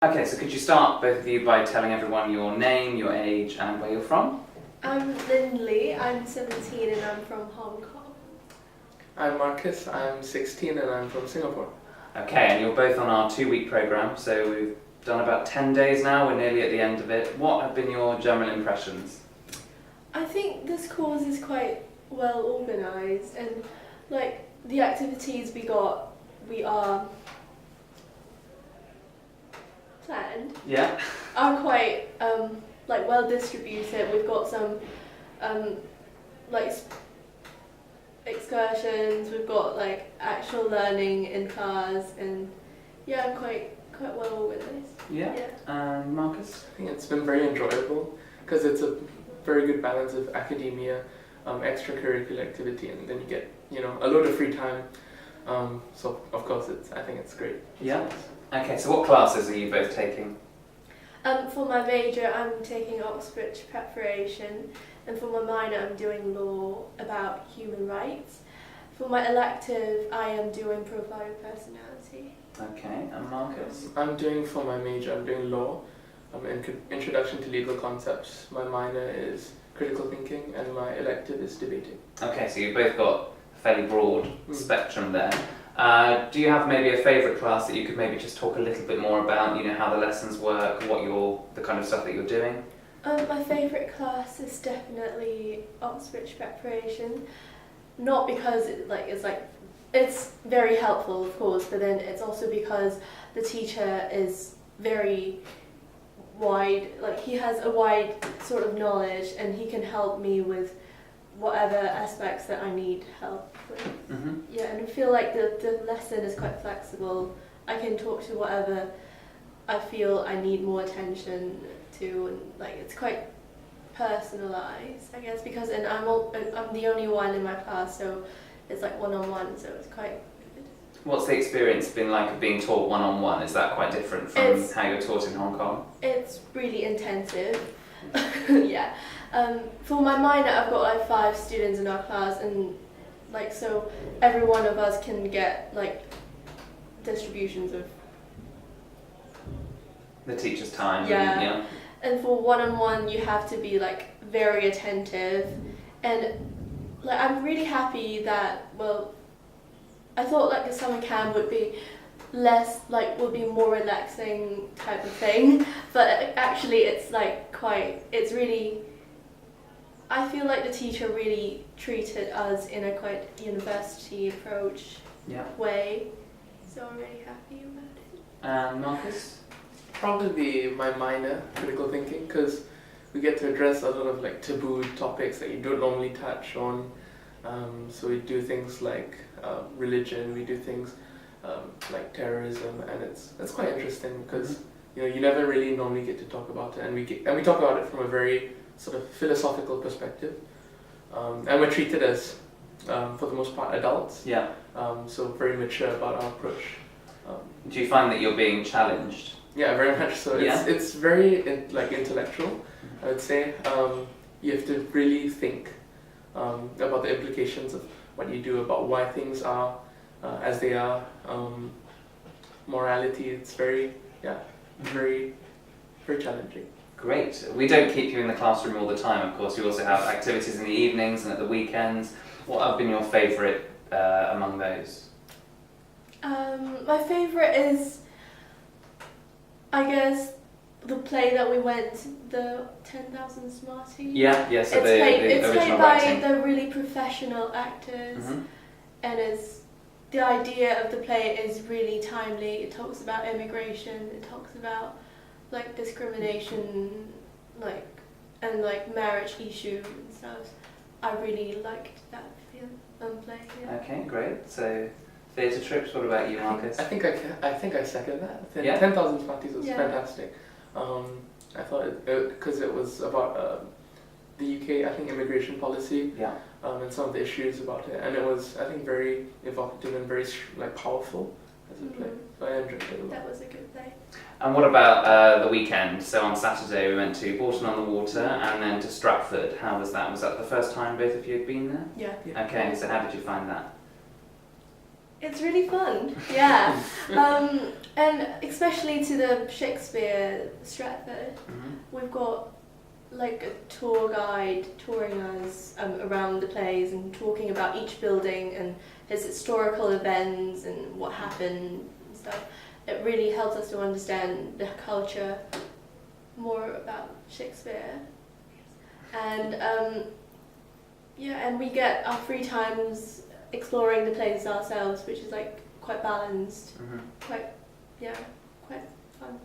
Okay, so could you start, both of you, by telling everyone your name, your age, and where you're from? I'm Lindley, I'm 17 and I'm from Hong Kong. I'm Marcus, I'm 16 and I'm from Singapore. Okay, and you're both on our 2-week programme, so we've done about 10 days now, we're nearly at the end of it. What have been your general impressions? I think this course is quite well organised, and like the activities we are planned Yeah? are quite like well distributed. We've got some like excursions, we've got like actual learning in class, and yeah, quite well organised. Yeah? And Marcus? I think it's been very enjoyable because it's a very good balance of academia, extracurricular activity, and then you get, a load of free time. So of course I think it's great. Yeah? Okay, so what classes are you both taking? For my major, I'm taking Oxbridge Preparation, and for my minor, I'm doing law about human rights. For my elective, I am doing profiling personality. Okay, and Marcus? For my major, I'm doing law, introduction to legal concepts. My minor is critical thinking, and my elective is debating. Okay, so you've both got a fairly broad spectrum there. Do you have maybe a favourite class that you could maybe just talk a little bit more about, how the lessons work, the kind of stuff that you're doing? My favourite class is definitely Oxbridge Preparation, not because it's very helpful, of course, but then it's also because the teacher is very wide, he has a wide sort of knowledge, and he can help me with whatever aspects that I need help with. Mm-hmm. Yeah, and I feel like the lesson is quite flexible. I can talk to whatever I feel I need more attention to, and it's quite personalised, I guess, because I'm the only one in my class, so it's one-on-one, so it's quite good. What's the experience been like of being taught one-on-one? Is that quite different from how you're taught in Hong Kong? It's really intensive. Yeah. For my minor, I've got 5 students in our class, and so every one of us can get distributions of the teacher's time. Yeah. And for one-on-one, you have to be very attentive, and I'm really happy that I thought the summer camp would be would be more relaxing type of thing, but actually it's it's really, I feel like the teacher really treated us in a quite university approach way, so I'm really happy about it. And Marcus? Probably my minor, critical thinking, because we get to address a lot of taboo topics that you don't normally touch on. So we do things like religion, we do things like terrorism, and it's quite interesting because you never really normally get to talk about it, and we talk about it from a very sort of philosophical perspective, and we're treated as for the most part adults. Yeah. So very mature about our approach. Do you find that you're being challenged? Yeah, very much so. It's very intellectual, I would say. You have to really think about the implications of what you do, about why things are as they are. Morality, it's very challenging. Great. We don't keep you in the classroom all the time, of course. You also have activities in the evenings and at the weekends. What have been your favourite among those? My favourite is, I guess, the play that we went, the 10,000 Smarties. Yeah, so it's the played original by writing. the really professional actors, Mm-hmm. and the idea of the play is really timely. It talks about immigration, it talks about discrimination, and marriage issues and stuff. I really liked that play. Yeah. Okay, great. So theatre trips. What about you, Marcus? I think I second that. Yeah. 10,000 Smarties was Yeah. fantastic. I thought because it was about the UK, I think, immigration policy. Yeah. And some of the issues about it, and it was, I think, very evocative and very powerful as a play. So I enjoyed it a lot. That was a good play. And what about the weekend? So on Saturday we went to Bourton-on-the-Water and then to Stratford. How was that? Was that the first time both of you had been there? Yeah. Okay, so how did you find that? It's really fun, yeah. And especially to the Shakespeare Stratford, we've got like a tour guide touring us around the plays and talking about each building and its historical events and what happened and stuff. It really helps us to understand the culture more about Shakespeare. And and we get our free times exploring the plays ourselves, which is like quite balanced, quite fun.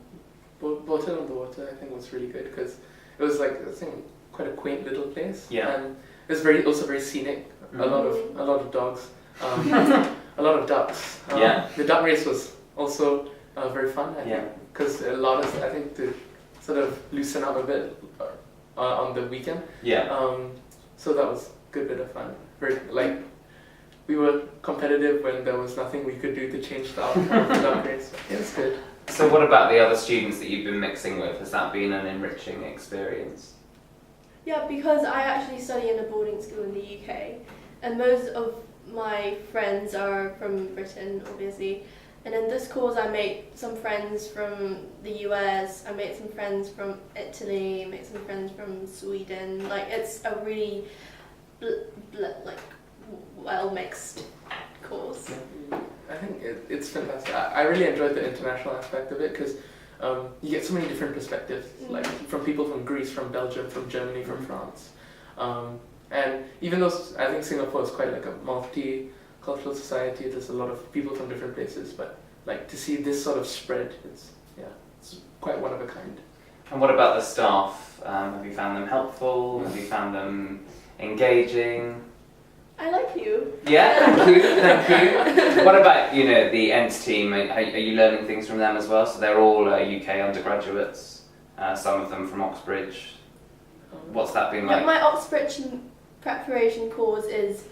Bourton-on-the-Water, I think, was really good because it was like, I think, quite a quaint little place. Yeah. And it was also very scenic. A lot of dogs, a lot of ducks. The duck race was also very fun, I think, because a lot of, I think, to sort of loosen up a bit on the weekend. So that was a good bit of fun. Very, like, we were competitive when there was nothing we could do to change the outcome of the duck race. It was good. So what about the other students that you've been mixing with? Has that been an enriching experience? Yeah, because I actually study in a boarding school in the UK, and most of my friends are from Britain, obviously. And in this course, I made some friends from the US, I made some friends from Italy, made some friends from Sweden. Like, it's a really well mixed course. I think it's fantastic. I really enjoyed the international aspect of it because you get so many different perspectives, like from people from Greece, from Belgium, from Germany, from France. And even though I think Singapore is quite like a multicultural society, there's a lot of people from different places, but like to see this sort of spread, it's quite one of a kind. And what about the staff? Have you found them helpful? Have you found them engaging? I like you. Yeah, thank you, thank you. What about, the ENTS team? Are you learning things from them as well? So they're all UK undergraduates, some of them from Oxbridge. What's that been like? Yeah, my Oxbridge Preparation course is,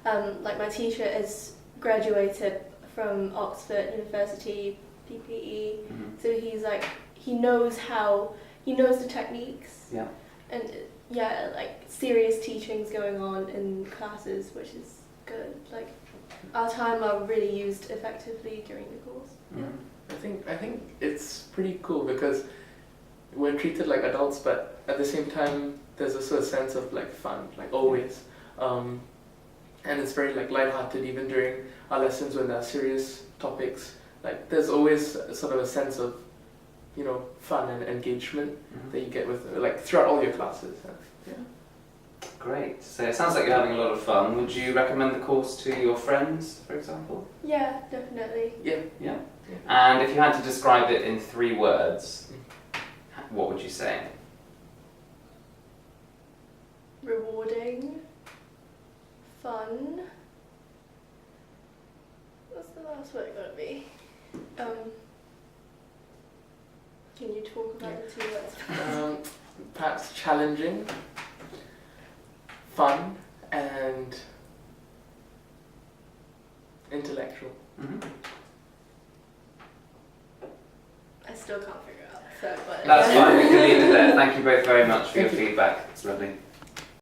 like, my teacher is graduated from Oxford University, PPE, so he's like, he knows the techniques. Yeah. And like serious teachings going on in classes, which is good. Like, our time are really used effectively during the course. I think it's pretty cool because we're treated like adults, but at the same time there's also a sense of like fun, like always. And it's very like lighthearted even during our lessons when there are serious topics. Like, there's always sort of a sense of fun and engagement that you get with like throughout all your classes. Great. So it sounds like you're having a lot of fun. Would you recommend the course to your friends, for example? Yeah, definitely. Yeah. And if you had to describe it in 3 words, what would you say? Rewarding, fun. What's the last word gonna be? Can you talk about the 2 words? Perhaps challenging, fun, and intellectual. I still can't figure out. So, but That's fine, we can leave it there. Thank you both very much for your feedback. It's lovely.